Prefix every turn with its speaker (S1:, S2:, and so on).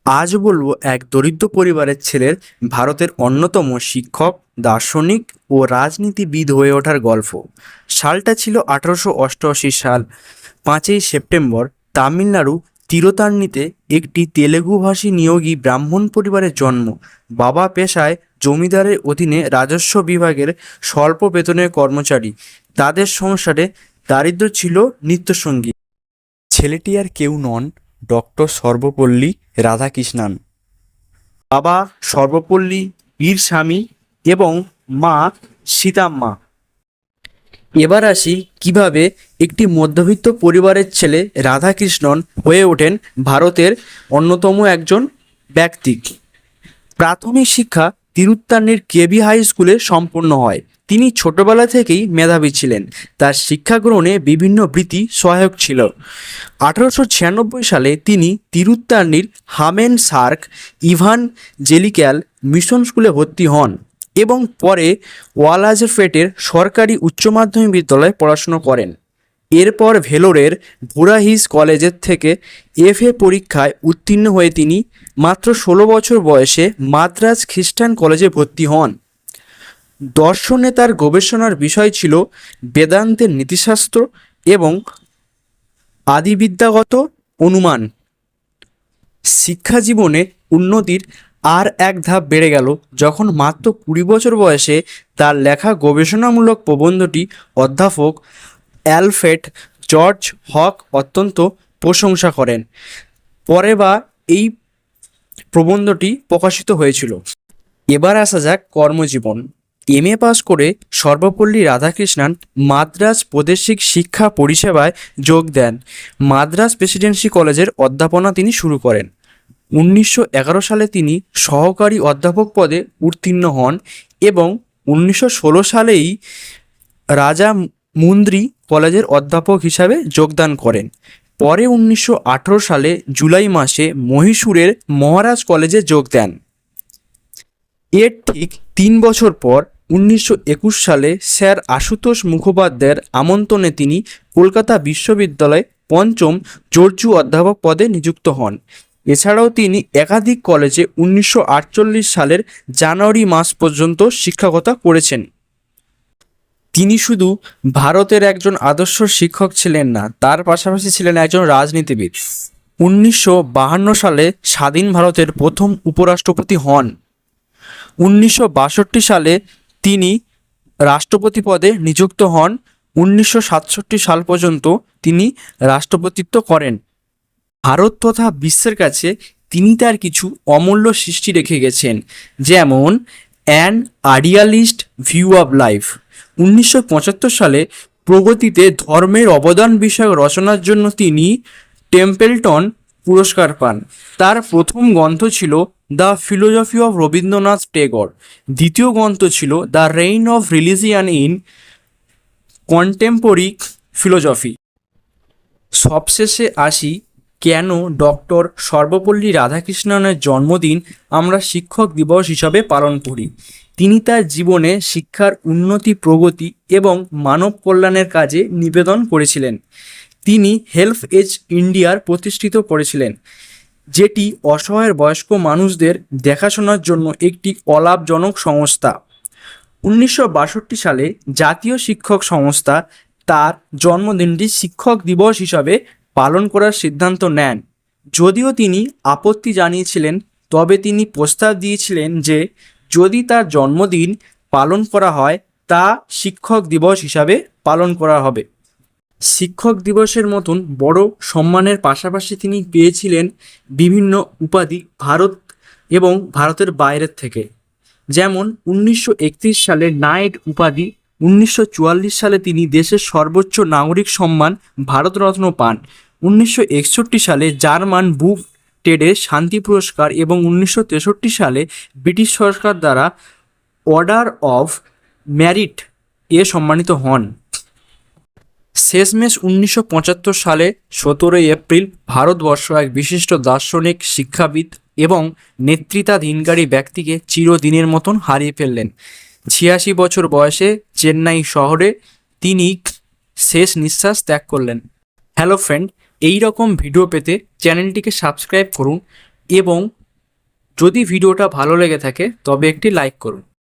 S1: আজ বলবো এক দরিদ্র পরিবারের ছেলের ভারতের অন্যতম শিক্ষক, দার্শনিক ও রাজনীতিবিদ হয়ে ওঠার গল্প। সালটা ছিল 1888 সাল। 5ই সেপ্টেম্বর তামিলনাড়ু তিরুতান্নিতে একটি তেলেগুভাষী নিয়োগী ব্রাহ্মণ পরিবারের জন্ম। বাবা পেশায় জমিদারের অধীনে রাজস্ব বিভাগের স্বল্প বেতনের কর্মচারী। তাদের সংসারে দারিদ্র্য ছিল নিত্যসঙ্গী। ছেলেটি আর কেউ নন, ডক্টর সর্বপল্লী রাধাকৃষ্ণান। বাবা সর্বপল্লী বীরস্বামী এবং মা সীতাম্মা। এবার আসি কিভাবে একটি মধ্যবিত্ত পরিবারের ছেলে রাধাকৃষ্ণন হয়ে ওঠেন ভারতের অন্যতম একজন ব্যক্তি। প্রাথমিক শিক্ষা তিরুত্তান্নির কেবি হাই স্কুলে সম্পন্ন হয়। তিনি ছোটবেলা থেকেই মেধাবী ছিলেন। তার শিক্ষা গ্রহণে বিভিন্ন বৃত্তি সহায়ক ছিল। 1896 সালে তিনি তিরুত্তান্নির হামেন সার্ক ইভানজেলিক্যাল মিশন স্কুলে ভর্তি হন এবং পরে ওয়ালাজফেটের সরকারি উচ্চ মাধ্যমিক বিদ্যালয়ে পড়াশুনো করেন। এরপর ভেলোরের ভুরাহিস কলেজের থেকে এফএ পরীক্ষায় উত্তীর্ণ হয়ে তিনি মাত্র 16 বছর বয়সে মাদ্রাজ খ্রিস্টান কলেজে ভর্তি হন। দর্শনে তার গবেষণার বিষয় ছিল বেদান্তের নীতিশাস্ত্র এবং আদিবিদ্যাগত অনুমান। শিক্ষা জীবনে উন্নতির আর এক ধাপ বেড়ে গেল যখন মাত্র 20 বছর বয়সে তার লেখা গবেষণামূলক প্রবন্ধটি অধ্যাপক অ্যালফ্রেড জর্জ হক অত্যন্ত প্রশংসা করেন। পরে এই প্রবন্ধটি প্রকাশিত হয়েছিল। এবার আসা যাক কর্মজীবন। এমএ পাস করে সর্বপল্লী রাধাকৃষ্ণান মাদ্রাজ প্রাদেশিক শিক্ষা পরিষেবায় যোগ দেন। মাদ্রাজ প্রেসিডেন্সি কলেজের অধ্যাপনা তিনি শুরু করেন। 1911 সালে তিনি সহকারী অধ্যাপক পদে উত্তীর্ণ হন এবং 1916 সালেই রাজা মুন্দ্রি কলেজের অধ্যাপক হিসাবে যোগদান করেন। পরে 1918 সালে জুলাই মাসে মহীশূরের মহারাজ কলেজে যোগ দেন। এর ঠিক 3 বছর পর 1921 সালে স্যার আশুতোষ মুখোপাধ্যায়ের আমন্ত্রণে তিনি কলকাতা বিশ্ববিদ্যালয়ে পঞ্চম জর্জু অধ্যাপক পদে নিযুক্ত হন। এছাড়াও তিনি একাধিক কলেজে 1948 সালের জানুয়ারি মাস পর্যন্ত শিক্ষকতা করেছেন। তিনি শুধু ভারতের একজন আদর্শ শিক্ষক ছিলেন না, তার পাশাপাশি ছিলেন একজন রাজনীতিবিদ। 1952 সালে স্বাধীন ভারতের প্রথম উপরাষ্ট্রপতি হন। 1962 সালে তিনি রাষ্ট্রপতি পদে নিযুক্ত হন। 1967 সাল পর্যন্ত তিনি রাষ্ট্রপতিত্ব করেন। ভারত তথা বিশ্বের কাছে তিনি তার কিছু অমূল্য সৃষ্টি রেখে গেছেন, যেমন an idealist view of life. 1975 সালে প্রগতিতে ধর্মের অবদান বিষয়ক রচনার জন্য তিনি টেম্পলটন পুরস্কার পান। তার প্রথম গ্রন্থ ছিল the philosophy of Rabindranath Tagore. দ্বিতীয় গ্রন্থ ছিল the rain of religion in contemporary philosophy. সবশেষে আসি কেন ডক্টর সর্বপল্লী রাধাকৃষ্ণনের জন্মদিন আমরা শিক্ষক দিবস হিসাবে পালন করি। তিনি তার জীবনে শিক্ষার উন্নতি, প্রগতি এবং মানব কল্যাণের কাজে নিবেদন করেছিলেন। তিনি হেল্প এজ ইন্ডিয়ার প্রতিষ্ঠিত করেছিলেন, যেটি অসহায় বয়স্ক মানুষদের দেখাশোনার জন্য একটি অলাভজনক সংস্থা। 1962 সালে জাতীয় শিক্ষক সংস্থা তার জন্মদিনটি শিক্ষক দিবস হিসাবে পালন করার সিদ্ধান্ত নেন। যদিও তিনি আপত্তি জানিয়েছিলেন, তবে তিনি প্রস্তাব দিয়েছিলেন যে যদি তার জন্মদিন পালন করা হয় তা শিক্ষক দিবস হিসাবে পালন করা হবে। শিক্ষক দিবসের মতন বড় সম্মানের পাশাপাশি তিনি পেয়েছিলেন বিভিন্ন উপাধি ভারত এবং ভারতের বাইরের থেকে, যেমন 1931 সালে নাইট উপাধি। 1944 সালে তিনি দেশের সর্বোচ্চ নাগরিক সম্মান ভারতরত্ন পান। 1961 সালে জার্মান বুক টেডে শান্তি পুরস্কার এবং 1963 সালে ব্রিটিশ সরকার দ্বারা অর্ডার অফ মেরিট এ সম্মানিত হন। শেষমেশ 1975 সালে 17 এপ্রিল ভারতবর্ষ এক বিশিষ্ট দার্শনিক, শিক্ষাবিদ এবং নেতৃত্বাধীনকারী ব্যক্তিকে চিরদিনের মতন হারিয়ে ফেললেন। 86 বছর বয়সে চেন্নাই শহরে তিনি শেষ নিঃশ্বাস ত্যাগ করলেন। হ্যালো ফ্রেন্ড, এই রকম ভিডিও পেতে চ্যানেলটিকে সাবস্ক্রাইব করুন, এবং যদি ভিডিওটা ভালো লেগে থাকে তবে একটি লাইক করুন।